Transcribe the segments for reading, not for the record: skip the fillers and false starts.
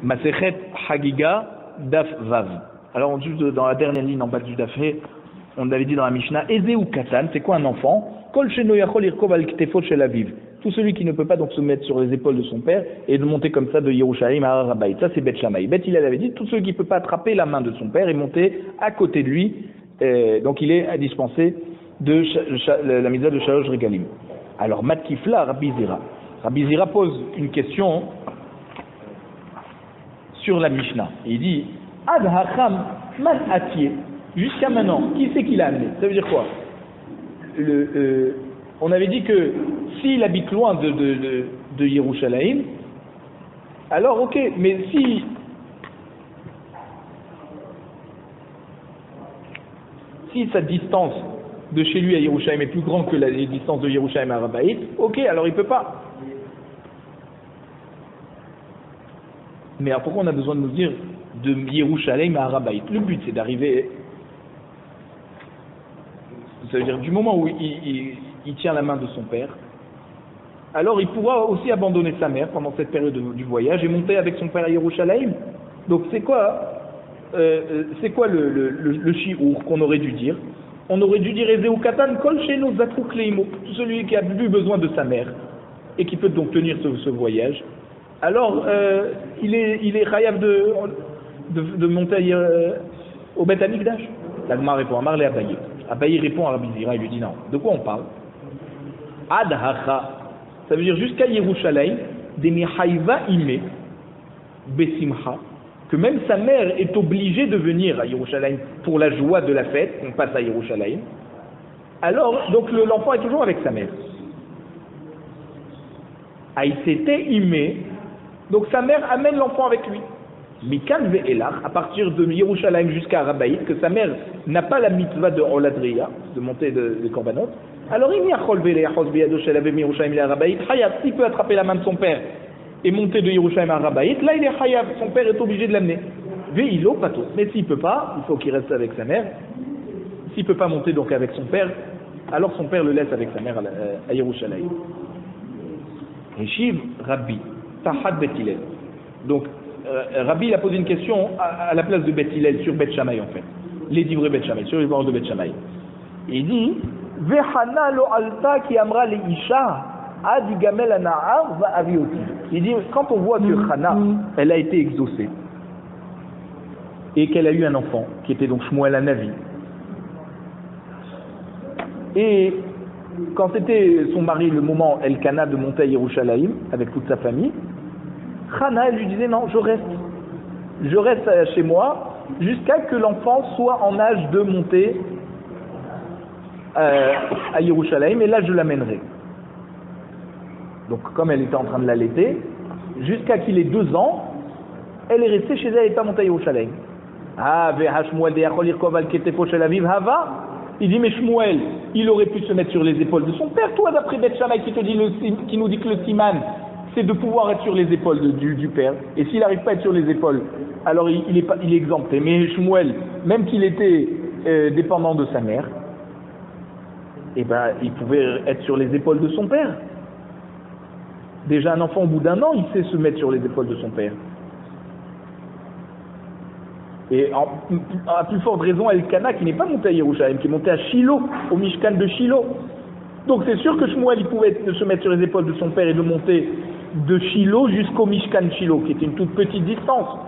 Masechet Hagiga Daf Vav. Alors, juste dans la dernière ligne en bas du Daf He, on avait dit dans la Mishnah, Eze ou Katan, c'est quoi un enfant? Kol sheno yachol irkov al ktefot shel aviv. Tout celui qui ne peut pas donc se mettre sur les épaules de son père et de monter comme ça de Yerushalayim à Har Habayit. Ça c'est Bet Shammai. Bet Hillel avait dit, tout celui qui ne peut pas attraper la main de son père et monter à côté de lui, donc il est dispensé de la mitzvah de Shalosh Regalim. Alors Matkifla Rabbi Zira. Rabbi Zira pose une question sur la Mishnah. Il dit, Ad hacham man atiye. Jusqu'à maintenant, qui c'est qui l'a amené? Ça veut dire quoi? On avait dit que s'il habite loin de Yerushalayim, alors ok, mais si sa distance de chez lui à Yerushalayim est plus grande que la distance de Yerushalayim à Har Habayit, ok, alors il ne peut pas. Mais alors pourquoi on a besoin de nous dire de Yerushalayim à Har Habayit? Le but c'est d'arriver, ça veut dire du moment où il tient la main de son père, alors il pourra aussi abandonner sa mère pendant cette période du voyage et monter avec son père à Yerushalayim. Donc c'est quoi le shi'ur qu'on aurait dû dire? On aurait dû dire Ezeu Katan Kol Sheno Zatruk Leimo, celui qui a plus besoin de sa mère et qui peut donc tenir ce voyage. Alors il est chayav de monter au Beth Amikdash. L'Agma répond Amar le Abaye. Abaye répond à Rabbi Zira, il lui dit non. De quoi on parle? Ad hacha, ça veut dire jusqu'à Yerushalayim, Demihaïva ime, Besimcha, que même sa mère est obligée de venir à Yerushalayim pour la joie de la fête, on passe à Yerushalayim. Alors, donc l'enfant est toujours avec sa mère. Aïsete ime, donc sa mère amène l'enfant avec lui. Mikan ve'elach, à partir de Yerushalayim jusqu'à Har Habayit, que sa mère n'a pas la mitzvah de Oladriya, de monter des korbanot, alors il y a Chol ve'lechos biyado shel avim Yerushalayim à Har Habayit, Chayav, s'il peut attraper la main de son père et monter de Yerushalayim à Har Habayit, là il est Chayav, son père est obligé de l'amener. Ve'ilo pato, mais s'il peut pas, il faut qu'il reste avec sa mère. S'il peut pas monter donc avec son père, alors son père le laisse avec sa mère à Yerushalayim. Reshiv Rabbi, Tahad Bet Hillel. Donc Rabbi il a posé une question à la place de Bet Hillel sur Bet Shammai en fait. Les divrei Bet Shammai, sur les paroles de Bet Shammai. Il dit Vehana lo alta ki amra le isha ad gamel ana'ar va avioti. Il dit quand on voit que Hana elle a été exaucée et qu'elle a eu un enfant qui était donc Shmuel Hanavi, et quand c'était son mari le moment Elkana de monter à Yerushalayim avec toute sa famille, Hana elle lui disait non, je reste chez moi jusqu'à que l'enfant soit en âge de monter à Yerushalayim, et là je l'amènerai. Donc comme elle était en train de l'allaiter, jusqu'à qu'il ait 2 ans, elle est restée chez elle, elle n'est pas montée à Yerushalayim. Il dit mais Shmuel, il aurait pu se mettre sur les épaules de son père. Toi d'après Bet Shammai qui nous dit que le siman c'est de pouvoir être sur les épaules du père, et s'il n'arrive pas à être sur les épaules, alors il est exempté. Mais Shmuel, même qu'il était dépendant de sa mère, eh ben, il pouvait être sur les épaules de son père. Déjà un enfant au bout d'1 an, il sait se mettre sur les épaules de son père. Et à plus forte raison, Elkana qui n'est pas monté à Yerushalayim, qui est monté à Shiloh, au Mishkan de Shiloh. Donc c'est sûr que Shmuel il pouvait se mettre sur les épaules de son père et de monter de Shiloh jusqu'au Mishkan Shiloh, qui était une toute petite distance.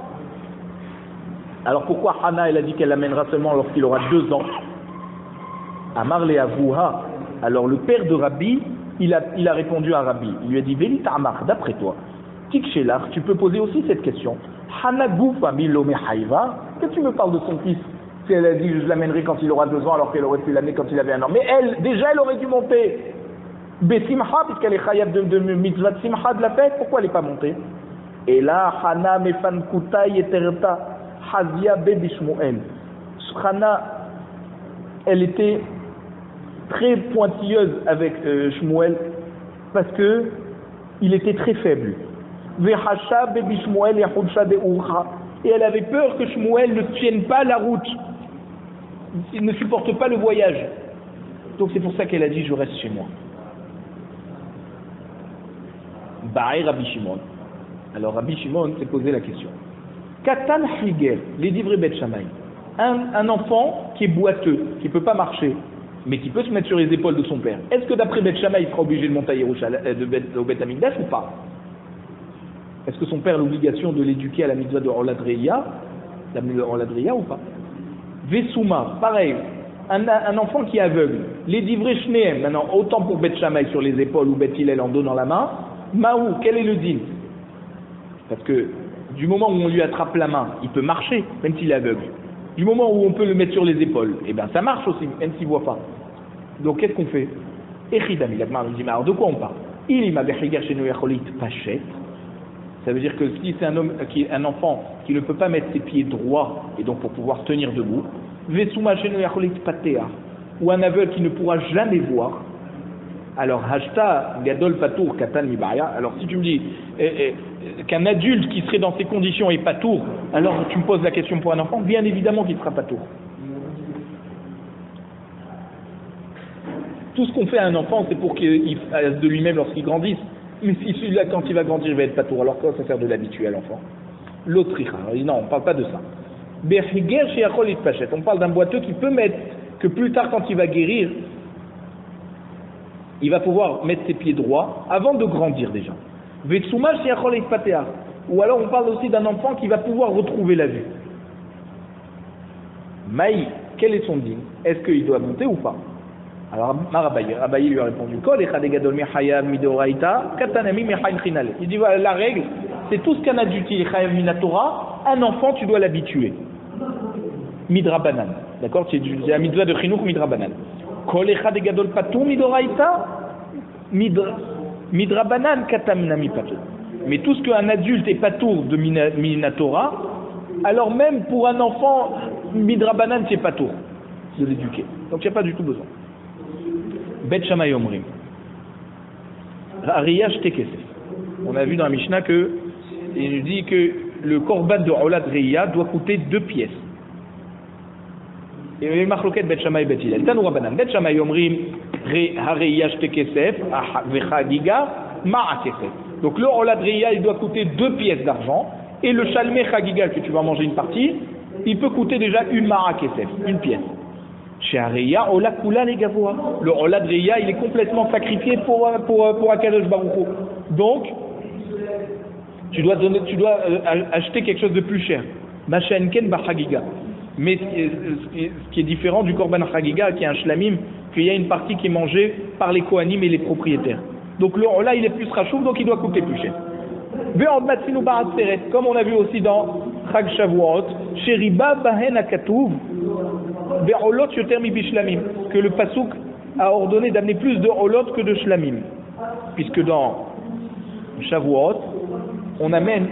Alors pourquoi Hana elle a dit qu'elle l'amènera seulement lorsqu'il aura 2 ans? Amar le Avouha. Alors le père de Rabbi, il a répondu à Rabbi. Il lui a dit Vélit Amar, d'après toi, Tik Shelach, tu peux poser aussi cette question. Hana Goufa Milome Haïva, que tu me parles de son fils? Si elle a dit je l'amènerai quand il aura 2 ans, alors qu'elle aurait pu l'amener quand il avait 1 an. Mais elle, déjà elle aurait dû monter Besimcha, puisqu'elle est chayav de mitzvah de simcha de la fête, pourquoi elle n'est pas montée? Et là, Hana Mefan Kuta Yeterta Hazia Bebi Shmuel. Hana, elle était très pointilleuse avec Shmuel parce que il était très faible. Vehasha Bebi Shmuel Yahudsha de Urcha. Et elle avait peur que Shmuel ne tienne pas la route. Il ne supporte pas le voyage. Donc c'est pour ça qu'elle a dit je reste chez moi. Ba'i Rabbi Shimon. Alors Rabbi Shimon s'est posé la question. Katan Higel, les divrei Bet Shammai, un enfant qui est boiteux, qui ne peut pas marcher, mais qui peut se mettre sur les épaules de son père, est-ce que d'après Bet Shammai, il sera obligé de monter à Yerushalayim, au Bet Amikdash ou pas? Est-ce que son père a l'obligation de l'éduquer à la mitzvah de Olad Reya, ou pas? Vesuma, pareil, un enfant qui est aveugle, les divrei Shneem, maintenant autant pour Bet Shammai sur les épaules ou Bet Hillel en dos dans la main, Maou, quel est le din? Parce que du moment où on lui attrape la main, il peut marcher, même s'il est aveugle. Du moment où on peut le mettre sur les épaules, eh bien ça marche aussi, même s'il ne voit pas. Donc qu'est-ce qu'on fait? Echidam, il a dit, mais alors de quoi on parle? Il m'a chez nous pachet. Ça veut dire que si c'est un enfant qui ne peut pas mettre ses pieds droits, et donc pour pouvoir tenir debout, Vesuma chez nous patea, ou un aveugle qui ne pourra jamais voir, alors hashta gadol patour katan mibaya. Alors si tu me dis qu'un adulte qui serait dans ces conditions est patour, alors tu me poses la question pour un enfant, bien évidemment qu'il sera patour. Tout ce qu'on fait à un enfant, c'est pour qu'il fasse de lui-même lorsqu'il grandisse. Mais si celui-là, quand il va grandir, il va être patour, alors quoi ça sert de l'habituer à l'enfant? L'autre non, on ne parle pas de ça. On parle d'un boiteux qui peut mettre, que plus tard quand il va guérir, il va pouvoir mettre ses pieds droits avant de grandir déjà. Ou alors on parle aussi d'un enfant qui va pouvoir retrouver la vue. Maï, quel est son dîme? Est-ce qu'il doit monter ou pas? Alors Abaye lui a répondu, il dit voilà, la règle, c'est tout ce qu'un adulte il est minatora, un enfant tu dois l'habituer. Midrabanan. D'accord? C'est la mitzvah de Chinuch midrabanan. Kol echad gadol patou midoraita midrabanan katamnami patou. Mais tout ce qu'un adulte est patour de minatora, alors même pour un enfant midrabanan c'est patour de l'éduquer. Donc il n'y a pas du tout besoin. Bet Shammai Omrim. Ariyash tekesef. On a vu dans la Mishnah que il dit que le korban de Olad Reya doit coûter 2 pièces. Et le machloket Bet Shammai Bet Hillel. Tanu Rabbanan. Bet Shammai Omrim Ariyash tekesef vechagiga ma'a kesef. Donc le Olad Reya il doit coûter 2 pièces d'argent et le Shalmei Chagiga que tu vas manger une partie, il peut coûter déjà une ma'a kesef, une pièce. Chez Areya, Ola Kula les Gavoa. Le Olad Reya, il est complètement sacrifié pour Akadosh Baruch Hu. Donc, tu dois acheter quelque chose de plus cher. Machenken Bachagiga. Mais ce qui est différent du Korban Chagiga, qui est un shlamim, qu'il y a une partie qui est mangée par les Kohanim et les propriétaires. Donc le Ola, il est plus rachouf, donc il doit coûter plus cher. Comme on a vu aussi dans Chag Shavuot, Sheriba Bahen Akatuv, que le Pasuk a ordonné d'amener plus de Olot que de Shlamim. Puisque dans Shavuot, on amène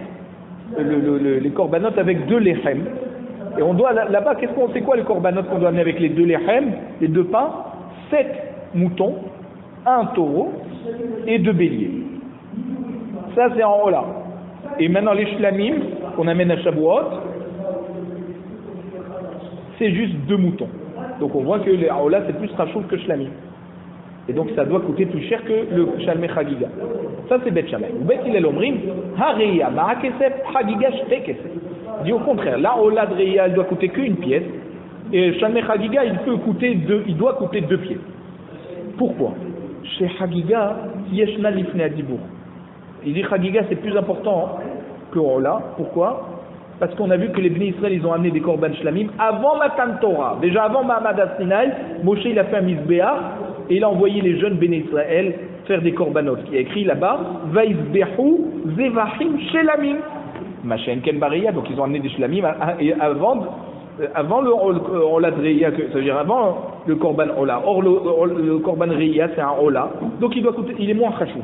les korbanot avec 2 lechem. Et on doit, là-bas, c'est quoi les korbanot qu'on doit amener avec les 2 lechem, les 2 pains? 7 moutons, 1 taureau et 2 béliers. Ça, c'est en Ola. Et maintenant, les Shlamim, qu'on amène à Shavuot, c'est juste 2 moutons. Donc on voit que les Aola c'est plus rachouf que Shlamim. Et donc ça doit coûter plus cher que le Shalmei Chagiga. Ça c'est Bet Shammai. Ou Bet Hillel Omrim, Hareya ma'a kesef, Chagiga shte kesef. Dit au contraire, la Ola de Reya elle doit coûter qu'une pièce, et Shalmei Chagiga il doit coûter 2 pièces. Pourquoi? Chez Chagiga, Yeshna lifnei adibur. Il dit Chagiga c'est plus important que Ola. Pourquoi? Parce qu'on a vu que les Bnei Israël, ils ont amené des korban shlamim avant Matan Torah. Déjà avant Mahamad Sinai, Moshe il a fait un misbéach et il a envoyé les jeunes Bnei Israël faire des korbanot. Il y a écrit là-bas, Vaizbehu Zevachim Shelamim. Machen Ken Bariya, donc ils ont amené des shlamim avant le Ola de Reya, c'est-à-dire avant le korban Ola. Or le korban Reya c'est un Ola, donc il est moins chachou.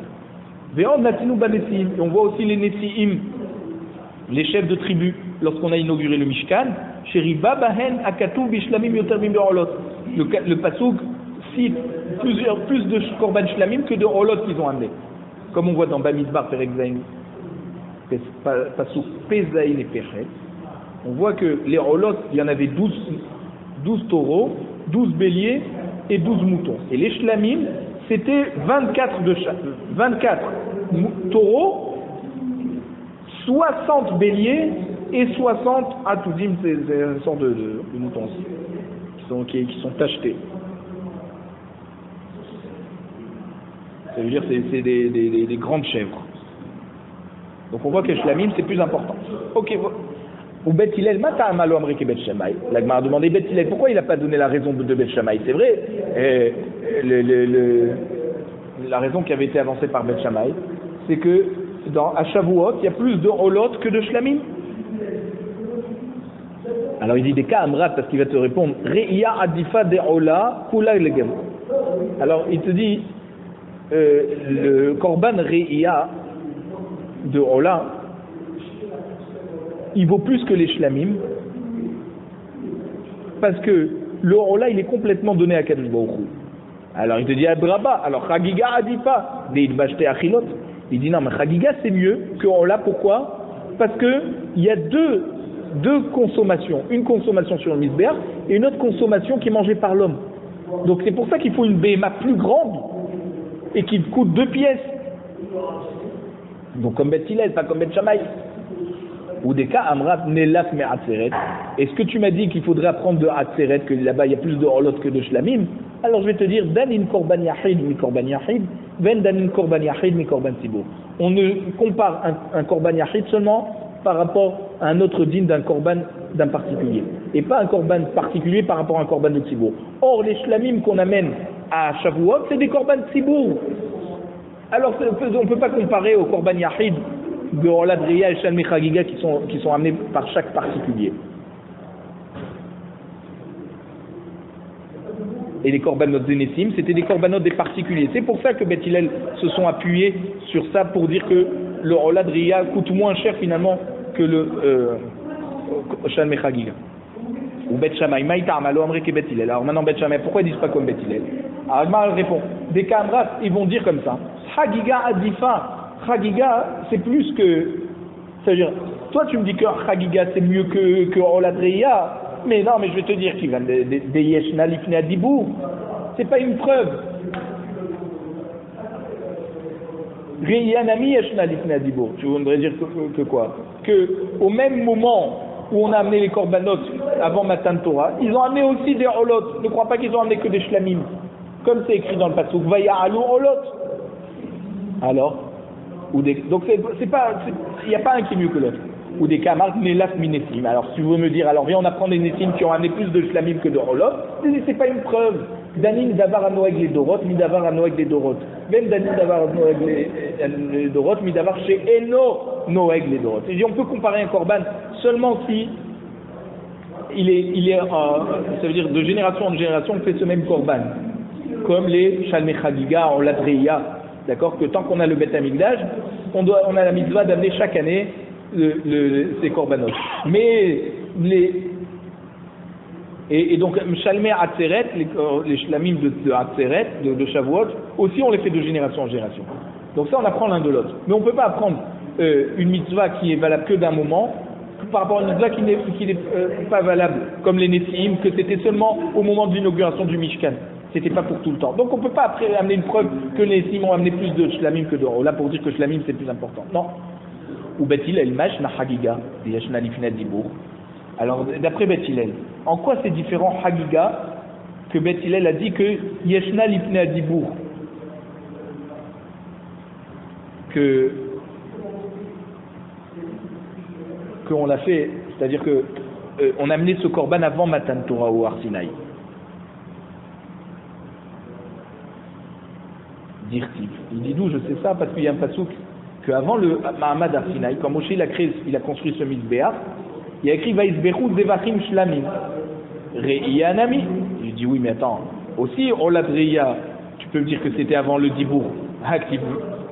Ve'on Natinu Banesim, et on voit aussi les Nesiim, les chefs de tribu, lorsqu'on a inauguré le Mishkan, Sheriba Bahen Akatu Bishlamim Yoter Mim Olot. Le Pasuk cite plus de Korban Shlamim que de Olot qu'ils ont amené. Comme on voit dans Bamidbar, Perek Zayin, Pasuk Pezaïn et Pechet, on voit que les Olot, il y en avait 12 taureaux, 12 béliers et 12 moutons. Et les Shlamim, c'était 24 taureaux, 60 béliers et 60 atoudim, c'est une sorte de moutons qui sont tachetés. Ça veut dire c'est des grandes chèvres. Donc on voit que Shlamim c'est plus important. Ok. Ou Bet Hillel, Mata Amalo Amreke Bet Shammai. La Gemara a demandé Bet Hillel, pourquoi il n'a pas donné la raison de Bet Shammai? C'est vrai, la raison qui avait été avancée par Bet Shammai, c'est que à Shavuot, il y a plus de Olot que de Shlamim. Alors il dit des cas Amrat, parce qu'il va te répondre Re'ia Adifa de Ola Kula Legem. Alors il te dit le Korban Re'ia de Ola, il vaut plus que les Shlamim, parce que le Ola il est complètement donné à Kadosh Baruch Hu. Alors il te dit Abraba, alors Chagiga Adifa, Deid Bashte Achilot. Il dit non, mais Chagiga c'est mieux que Ola, pourquoi? Parce que il y a deux consommations, une consommation sur le Mizbeach et une autre consommation qui est mangée par l'homme. Donc c'est pour ça qu'il faut une BMA plus grande et qui coûte 2 pièces. Donc comme Bet Hillel, pas comme Bet Shammai. Ou des cas Amrat Nelaf me Atzeret. Est-ce que tu m'as dit qu'il faudrait apprendre de Atzeret, que là-bas il y a plus de Olot que de Shlamim? Alors je vais te dire Danin Korban Yahid mi Korban Yahid, Ven Danin Korban Yahid mi Korban Tzibur. On ne compare un Korban Yahid seulement par rapport à un autre din d'un Korban d'un particulier, et pas un Korban particulier par rapport à un Korban de Tzibur. Or les Shlamim qu'on amène à Shavuot, c'est des Korban Tzibur. Alors on ne peut pas comparer au Korban Yahid de Olad Reya et Shalmi Chagiga qui sont amenés par chaque particulier. Et les korbanot de Nessim, c'était des korbanot des particuliers. C'est pour ça que Bet Hillel se sont appuyés sur ça pour dire que le Olad Reya coûte moins cher finalement que le Shalmi Chagiga. Ou Bet Shammai, Maïta Amalo Amreke Bet Hillel. Alors maintenant Bet Shammai, pourquoi ils disent pas comme Bet Hillel? Alors Agmar répond, des Kamrat, ils vont dire comme ça. Chagiga Adifa. Chagiga, c'est plus que. C'est-à-dire, toi tu me dis que Chagiga c'est mieux que Olad Reya, mais non, mais je vais te dire qu'il va des Yeshna Lifne Adibur. C'est pas une preuve. Reya Nami Yeshna Lifne Adibur. Tu voudrais dire que quoi? Que au même moment où on a amené les Korbanot avant Matan Torah, ils ont amené aussi des Olot. Ne crois pas qu'ils ont amené que des Shlamim. Comme c'est écrit dans le Pasuk, Vaya Alu Olot. Alors donc c'est pas, il n'y a pas un qui est mieux que l'autre. Ou des camarades Nelaf Minessim. Alors si tu veux me dire, alors viens on apprend des Nessim qui ont amené plus de Shlamim que de Olot, c'est pas une preuve. Danin Davar à Noëg les Dorot, mi Davar à Noëg les Dorot. Même Danin Davar à Noëg les Dorot, mi Davar chez Eno Noëg les Dorot. Et on peut comparer un Korban seulement si il est ça veut dire de génération en génération on fait ce même Korban. Comme les Shalmei Chagiga, Olad Reya. D'accord, que tant qu'on a le Beth Amikdash, on a la mitzvah d'amener chaque année ces korbanot. Mais et donc Shalmei Atzeret, les shlamim de Atzeret, de Shavuot, aussi on les fait de génération en génération. Donc ça on apprend l'un de l'autre. Mais on ne peut pas apprendre une mitzvah qui est valable que d'un moment par rapport à une mitzvah qui n'est pas valable, comme les Nessim, que c'était seulement au moment de l'inauguration du Mishkan. C'était pas pour tout le temps. Donc on ne peut pas après amener une preuve que les Nessim ont amené plus de Shlamim que de Ola pour dire que Shlamim c'est plus important. Non. Ou Bet Hillel Mash na Hagiga, Yeshna Lifnei Dibur. Alors d'après Bet Hillel, en quoi c'est différent Hagiga que Bet Hillel a dit que Yeshna Lifnei Dibur, qu'on l'a fait, c'est-à-dire que on a amené ce korban avant Matan Torah ou Har Sinaï. Il dit d'où je sais ça parce qu'il y a un pasouk qu'avant le Mahamad Har Sinaï, quand Moshe il a construit ce Mizbeach, il y a écrit Vaisbechu Devachim Shlamim Re'ia Nami. Je dis oui mais attends, aussi Olad Reya, tu peux me dire que c'était avant le Dibour.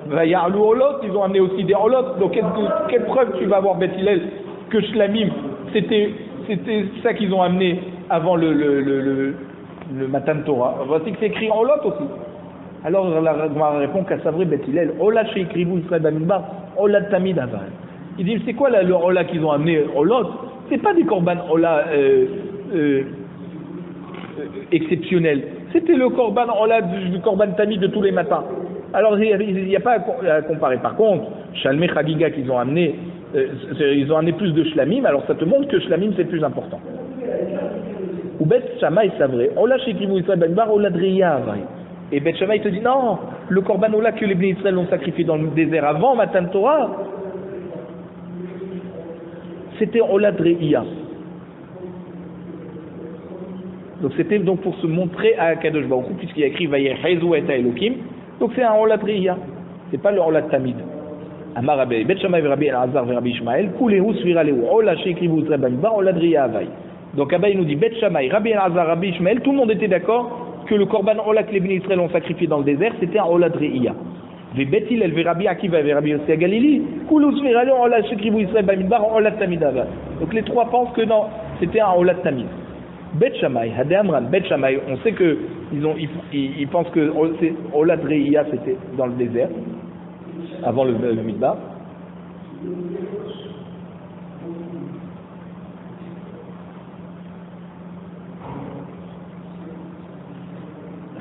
Vayarlu Olot, ils ont amené aussi des Olot. Donc quelle preuve tu vas avoir Bet Hillel que Shlamim c'était ça qu'ils ont amené avant le Matan Torah. Voici que c'est écrit Olot aussi. Alors la Gemara répond qu'à Savri Bet Hillel, Ola sheikrivu Israël Bamidbar, Ola Tamid Aval. Il dit c'est quoi le Ola qu'ils ont amené Olot? C'est pas des korban Ola exceptionnels. C'était le korban Ola du korban Tamid de tous les matins. Alors il n'y a pas à comparer. Par contre, Shalmei Chagiga qu'ils ont amené, Ils ont amené plus de shlamim, alors ça te montre que shlamim c'est plus important. Ou Bet Shammai c'est vrai. Ola shekrivu Israël bamidbar ola driya. Et Bet Shammai te dit non, le korban ola que les Bnei Israël ont sacrifié dans le désert avant Matan Torah, c'était ola driya. Donc c'était donc pour se montrer à Kadosh Baruch Hu, puisqu'il y a écrit Vayechezu et Elokim, donc c'est un ola driya. C'est pas le ola tamid. Amar Rabbi Bet Shammai Rabbi Elazar Rabbi Ishmael Kulehu Svira Lehu Ola Shekrivu Israël Bamidbar Ola Driya Avai. Donc Abba il nous dit Bet Shammai Rabbi Elazar Rabbi Ishmael, tout le monde était d'accord que le korban Ola que les Bnei Israël ont sacrifié dans le désert c'était un Ola Driya. Ve Bet Hillel Ve Rabbi Akiva Ve Rabbi Yossi Galili Kulehu Svira Lehu Ola Shekrivu Israël Bamidbar Ola Tamid Avai. Donc les trois pensent que non, c'était un Ola Tamid. Bet Shammai Hade Amran Bet Shammai, on sait que ils pensent que Ola Driya c'était dans le désert avant le Midbar.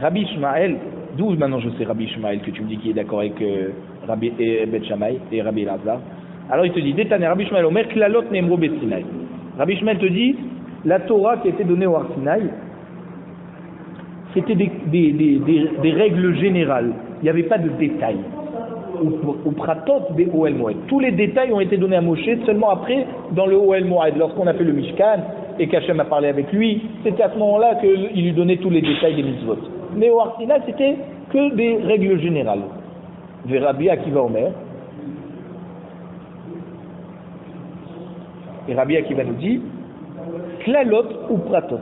Rabbi Ishmael, d'où maintenant je sais Rabbi Ishmael que tu me dis qu'il est d'accord avec Rabbi Bet Shammai et Rabbi Elazar. Alors il te dit, Détané Rabbi Ishmael Omer Klalot Nemro Bet Sinai. Rabbi Ishmael te dit, la Torah qui a été donnée au Har Sinaï, c'était des règles générales. Il n'y avait pas de détails. Au Pratot des Ohel Moed. Tous les détails ont été donnés à Moshe seulement après dans le Ohel Moed, lorsqu'on a fait le Mishkan et qu'Hachem a parlé avec lui. C'était à ce moment-là qu'il lui donnait tous les détails des mitzvot. Mais au Har Sinaï, c'était que des règles générales. Ve Rabbi Akiva Omer. Et Rabbi Akiva nous dit Klalot ou Pratot.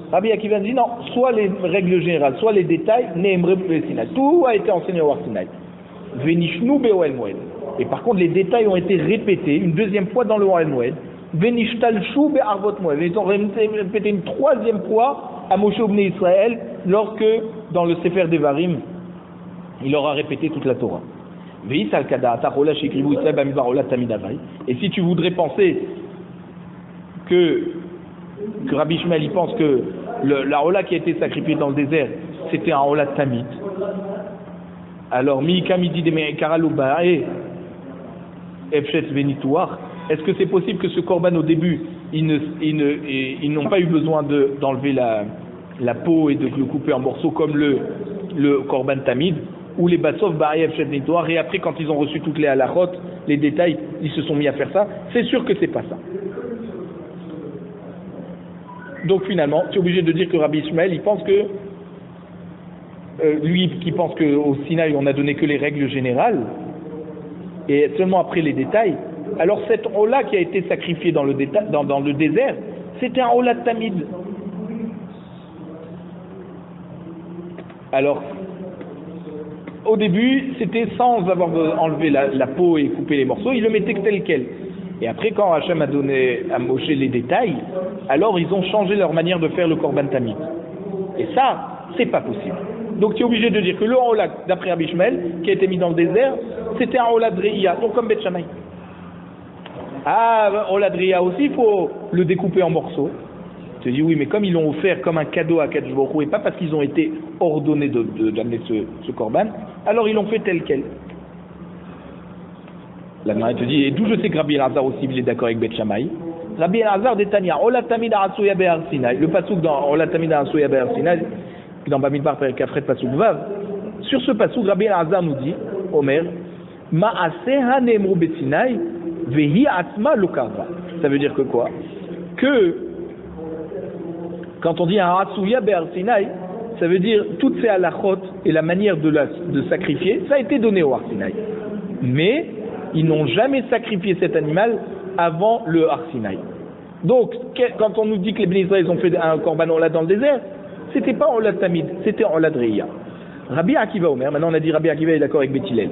Rabbi Akiva nous dit non, soit les règles générales, soit les détails, Nehemre Sinaï. Tout a été enseigné au Har Sinaï. Venishnu be'ohel moed. Et par contre, les détails ont été répétés une deuxième fois dans le Ohel Moed. Venishtalshu be'arvot moed. Ils ont répété une troisième fois à Moshe Bnei Israël lorsque, dans le Sefer Devarim, il leur a répété toute la Torah. Et si tu voudrais penser que Rabbi Ishmael il pense que la Ola qui a été sacrifiée dans le désert, c'était un Ola Tamid. Alors, est-ce que c'est possible que ce korban au début, ils n'ont pas eu besoin d'enlever la peau et de le couper en morceaux comme le korban tamid, ou les batsov ba'ayev shet nitoar, et après quand ils ont reçu toutes les halachot, les détails, ils se sont mis à faire ça? C'est sûr que c'est pas ça. Donc finalement, tu es obligé de dire que Rabbi Ishmael, il pense que lui qui pense qu'au Sinaï on a donné que les règles générales et seulement après les détails, alors cette Ola qui a été sacrifiée dans le désert, c'était un Ola Tamid. Alors au début c'était sans avoir enlevé la peau et coupé les morceaux, ils le mettaient tel quel. Et après quand Hachem a donné à Moshe les détails, alors ils ont changé leur manière de faire le Korban Tamid. Et ça, c'est pas possible. Donc tu es obligé de dire que le Ola, d'après Rabbi Ishmael, qui a été mis dans le désert, c'était un Ola Driya, donc comme Bet Shammai. Ah, Ola Driya aussi, il faut le découper en morceaux. Tu te dis oui, mais comme ils l'ont offert comme un cadeau à Kadosh Baruch Hu, et pas parce qu'ils ont été ordonnés d'amener ce korban, alors ils l'ont fait tel quel. La Gemara te dit, et d'où je sais que Rabbi Elazar aussi il est d'accord avec Bet Shammai. Rabbi Elazar d'Etania, Ola Tamid Arasuya Be'ar Sinai. Le pasuk dans Ola Tamid Arasuya Be'ar Sinai, dans Bamidbar Perikafret pasuk Vav. Sur ce pasuk, Rabbi Elazar nous dit, Omer, Ma'aseha Ne'emru Besinai, Vehi Atma Lokarva. Ça veut dire que quoi? Que quand on dit un Arasuya Be'ar Sinai, ça veut dire toutes ces halachot et la manière de sacrifier, ça a été donné au Har Sinaï. Mais ils n'ont jamais sacrifié cet animal avant le Har Sinaï. Donc, quand on nous dit que les Bnei Israël ont fait un korban Ola dans le désert, c'était pas Ola Tamid, c'était Ola Driya. Rabbi Akiva Omer, maintenant on a dit Rabbi Akiva est d'accord avec Bet Hillel.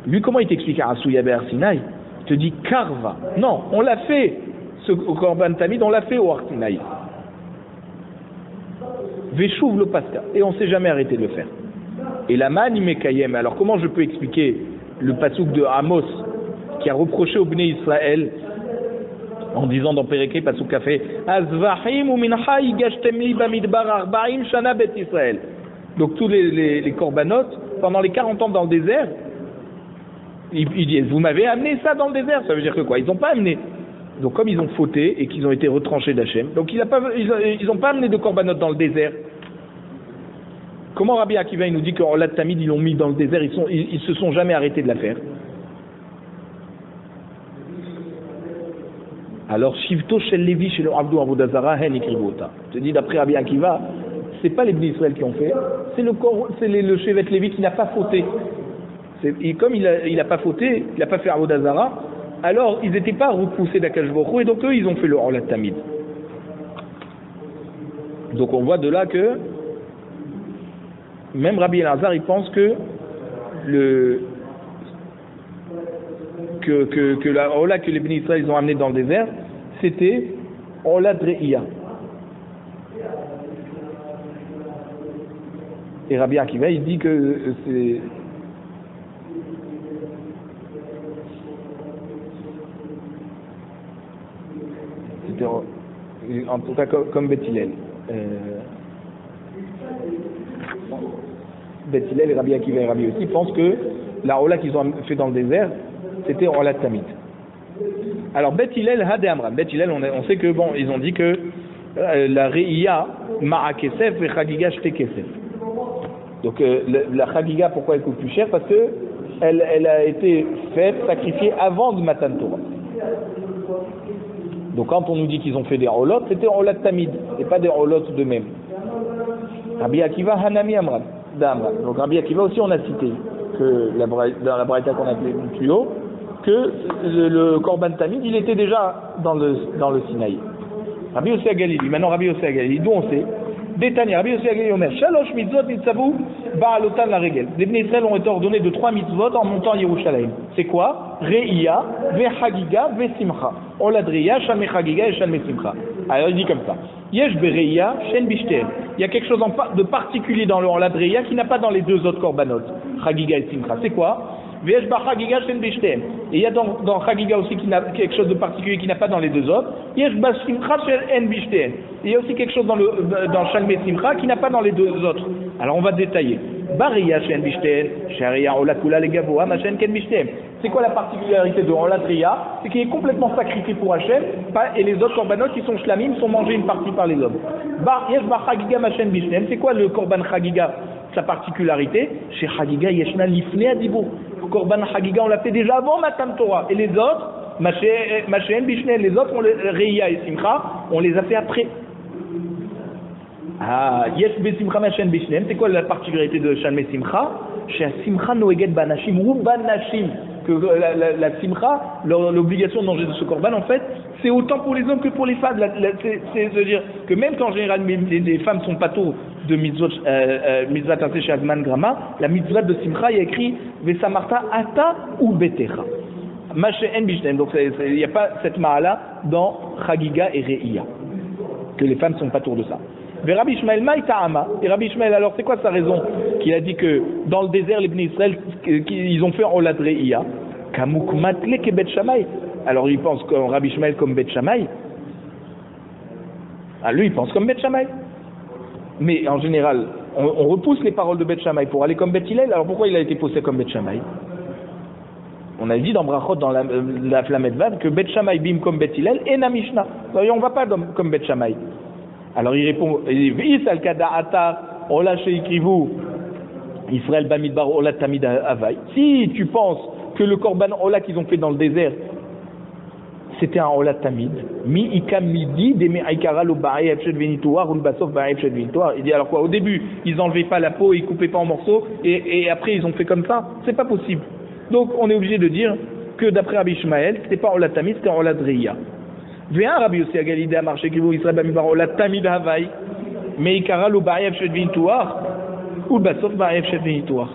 Lui, comment il t'explique à Asuya Be'ar Sinaï? Il te dit Karva. Non, on l'a fait, ce korban Tamid, on l'a fait au Har Sinaï. Veshuv le Pascha, et on ne s'est jamais arrêté de le faire. Et la man Mekayem, alors comment je peux expliquer le pasuk de Amos qui a reproché au Bnei Israël en disant dans Péréké pasuk café Azvahim ou mincha igashtem li bamidbar arba'im shana bet Israël. Donc tous les korbanot pendant les 40 ans dans le désert, Ils disent, vous m'avez amené ça dans le désert, ça veut dire que quoi? Ils n'ont pas amené. Donc comme ils ont fauté et qu'ils ont été retranchés d'Hachem, donc ils n'ont pas amené de korbanot dans le désert. Comment Rabbi Akiva il nous dit qu'en Olat Tamid ils l'ont mis dans le désert, ils se sont jamais arrêtés de la faire? Alors Shivto Shel Levi chez le Abdou Avodah Zara Hen Ikrivota. Je te dis d'après Rabbi Akiva, c'est pas les Bnei Israël qui ont fait, c'est le Shevet Lévi qui n'a pas fauté. Et comme il a pas fauté, il n'a pas fait Avodah Zara, alors ils n'étaient pas repoussés d'Akadosh Baruch Hu, et donc eux ils ont fait le Olat Tamid. Donc on voit de là que même Rabbi Elazar il pense que la Ola que les Bnei Israël ont amené dans le désert, c'était Ola Dre'ia. Et Rabbi Akiva il dit que c'était en tout cas comme Beth Hillel. Beth Hillel et Rabbi Akiva et Rabbi aussi pensent que la Ola qu'ils ont fait dans le désert, c'était Ola Tamid. Alors Beth Hillel Hade Amram. Beth Hillel, on sait que bon, ils ont dit que la Re'ia Ma'a Kesef et Chagiga Shte Kesef. Donc la Chagiga, pourquoi elle coûte plus cher? Parce que elle a été faite, sacrifiée avant du Matan Torah. Donc quand on nous dit qu'ils ont fait des Olot, c'était Olat Tamid, et pas des Olot de même. Rabbi Akiva Hanami Amram. Donc Rabbi Akiva aussi on a cité que dans la Braïta qu'on appelait le tuyau, que le Korban Tamid il était déjà dans le Sinaï. Rabbi Yossi Agalili, maintenant Rabbi Yossi Agalili, d'où on sait Détania, Rabbi Yossi Agalili Omer, Shalosh mitzvot nitzavu ba'alotan la regel. Les Bnei Israël ont été ordonnés de 3 mitzvot en montant Yerushalayim. C'est quoi? Re'ia, ve'chagiga, ve'simcha. Olad re'ia, shalme chagiga et shalme simcha. Alors il dit comme ça. Yesh bere'ia, shen bishter. Il y a quelque chose de particulier dans le Olad re'ia qui n'a pas dans les deux autres korbanot, chagiga et simcha. C'est quoi? Ve'yesh b'chagiga, shen bishter. Et il y a dans chagiga aussi quelque chose de particulier qui n'a pas dans les deux autres. Yesh b'simcha, shen bishter. Il y a aussi quelque chose dans Shalme Simcha qui n'a pas dans les deux autres. Alors on va détailler. Bariya Shen Bishten, Sharia Olakula Legavoa, Machen Ken Bishten. C'est quoi la particularité de Oladria? C'est qu'il est complètement sacrifié pour Hachem, et les autres korbanot qui sont shlamim sont mangés une partie par les hommes. Yesh Bar Chagiga Machen Bishten. C'est quoi le korban Chagiga? Sa particularité, chez Chagiga Yeshna Lifne Adibou. Le korban Chagiga on l'a fait déjà avant Matan Torah. Et les autres, Machen Bishten, les autres, Reia et Simcha, on les a fait après. Ah, Yesh Besimcha Machen Bishnem, c'est quoi la particularité de Shalme Simcha? Chez Simcha Noeget Banashim ou Banashim, que la Simcha, l'obligation de manger de ce korban, en fait, c'est autant pour les hommes que pour les femmes. C'est-à-dire que même quand en général les femmes sont pas tôt de mitzvah tassé chez Azman Grama, la mitzvah de Simcha, il y a écrit Vesamarta Ata ou Betecha. Machen Bishnem, donc il n'y a pas cette mahala dans Chagiga et Re'ia, que les femmes sont pas tôt de ça. Mais Rabbi Ishmael Maïta'ama, et Rabbi Ishmael, alors c'est quoi sa raison qu'il a dit que dans le désert les Bnei Israël ils ont fait Olad Re'ia Kamuk Matle ke Bet Shammai. Alors il pense comme Rabbi Ishmael comme Bet Shammai. Ah lui il pense comme Bet Shammai. Mais en général on repousse les paroles de Bet Shammai pour aller comme Bet Hillel. Alors pourquoi il a été poussé comme Bet Shammai? On a dit dans Brachot, dans la Flamet Vav, que Bet Shammai bim comme Bet Hillel et na Mishnah. On va pas comme Bet Shammai. Alors il répond, Israël Bamidbar Ola Tamid Havai. Si tu penses que le korban Ola qu'ils ont fait dans le désert, c'était un Ola Tamid, mi ikam midi de me'ikara lo ba'e efshet venitoir ou le basof ba'e efshet venitoir. Il dit alors quoi? Au début, ils enlevaient pas la peau, ils coupaient pas en morceaux, et après ils ont fait comme ça. C'est pas possible. Donc on est obligé de dire que d'après Rabbi Ishmael, c'était pas Ola Tamid, c'était Ola Dreia. Viens Rabbi Yossi Agalili a marché qui vous Israël Bamidbar Ola Tamid Havai, mais ikara lo ba'e efshet venitoir ou le basof ba'e efshet venitoir.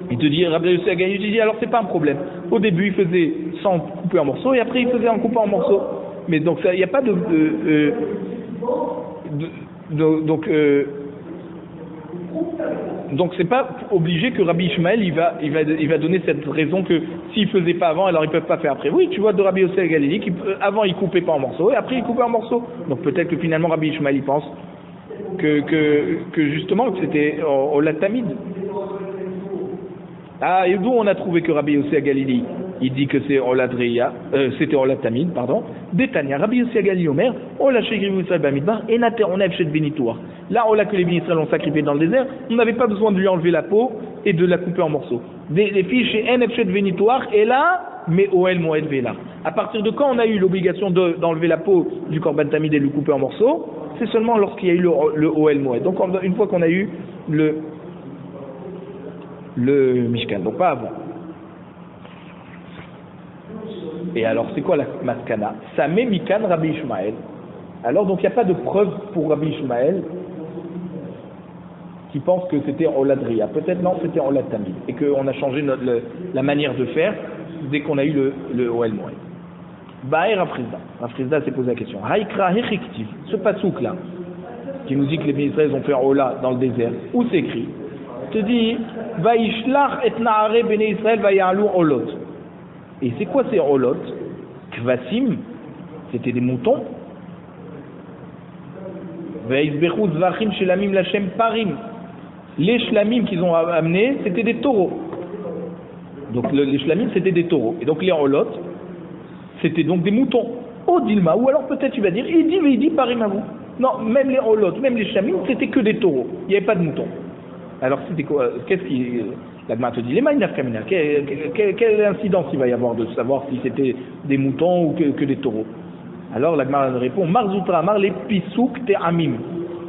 Il te dit, Rabbi Yossi Agalili dit alors c'est pas un problème. Au début il faisait sans couper en morceaux et après il faisait en coupant en morceaux. Mais donc il n'y a pas donc c'est pas obligé que Rabbi Ishmael il va donner cette raison que s'il faisait pas avant alors ils peuvent pas faire après. Oui, tu vois de Rabbi Yossi Agalili qui avant il coupait pas en morceaux et après il coupait en morceaux. Donc peut-être que finalement Rabbi Ishmael il pense que justement que c'était au Latamid. Ah, et d'où on a trouvé que Rabbi Yossi Galili, il dit que c'est Olat Reya, c'était Olat Tamid, pardon. Détania, Rabbi Yossi Galili Omer, Ola Shegrivu Israël Bamidbar, et Nater, on a de Benitoir. Là, Ola que les Israël ont sacrifié dans le désert, on n'avait pas besoin de lui enlever la peau et de la couper en morceaux. Les filles chez Nefchet Benitoir, et là, mais Oel Moed Vela. À partir de quand on a eu l'obligation d'enlever la peau du Korban Tamid et de le couper en morceaux? C'est seulement lorsqu'il y a eu le Oel Moed. Donc, une fois qu'on a eu le Mishkan, donc pas avant. Et alors, c'est quoi la maskana? Ça met Mikan Rabbi Ishmael. Alors, donc, il n'y a pas de preuve pour Rabbi Ishmael qui pense que c'était Olad Ria. Peut-être non, c'était Olad Tamid. Et qu'on a changé la manière de faire dès qu'on a eu le Oel Moed. Baer Rafrizda. Rafrizda s'est posé la question. Haïkra Hechiktiv. Ce pasouk là, qui nous dit que les Israéliens ont fait Ola dans le désert, où c'est écrit? Te dit Vaishlach et Naare Bene Israël Vayalu Olot. Et c'est quoi ces Olot? Kvasim, c'était des moutons. Vaisbechu Zvachim Shelamim Lachem Parim. Les Shlamim qu'ils ont amenés, c'était des taureaux. Donc les Shlamim, c'était des taureaux. Et donc les Olot, c'était donc des moutons. Oh Dilma, ou alors peut-être tu vas dire, il dit Parim à vous. Non, même les Olot, même les Shlamim, c'était que des taureaux. Il n'y avait pas de moutons. Alors c'était quoi? Qu'est-ce qui... La Gemara te dit, les maïnaf kamina, quelle incidence il va y avoir de savoir si c'était des moutons ou que des taureaux? Alors la Gemara répond, Marzoutra Amar les pisouk te'amim.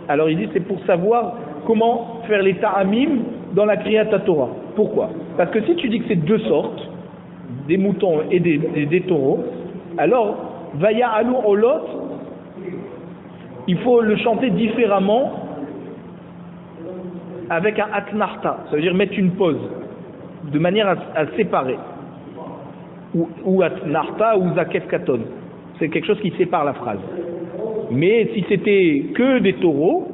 Alors il dit, c'est pour savoir comment faire les ta'amim dans la Kriyat Torah. Pourquoi? Parce que si tu dis que c'est deux sortes, des moutons et des taureaux, alors Vaya Alou Olot, il faut le chanter différemment avec un atnarta, ça veut dire mettre une pause, de manière à séparer. Ou atnarta ou zakef katon. C'est quelque chose qui sépare la phrase. Mais si c'était que des taureaux,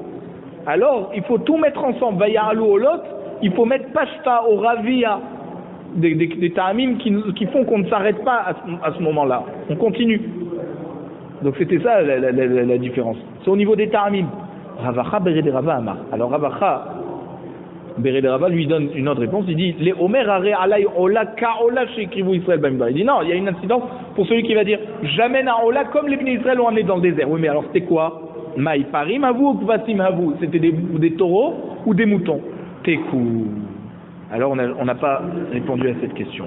alors il faut tout mettre ensemble. Vaya'alu olot, il faut mettre pashta au ravia, des ta'amim qui font qu'on ne s'arrête pas à ce moment-là. On continue. Donc c'était ça la différence. C'est au niveau des ta'amim. Ravacha Bered Rava Amar. Alors Ravacha Bered Rava lui donne une autre réponse. Il dit les Omer Are Alay Ola Ka Ola Shekrivu Israël Bamidbar. Il dit non, il y a une incidence pour celui qui va dire j'amène un Ola comme les Bnei Israël l'ont amené dans le désert. Oui, mais alors c'était quoi? Maï Parim à vous ou Kvasim à vous? C'était des taureaux ou des moutons? Tekou. Alors on n'a pas répondu à cette question.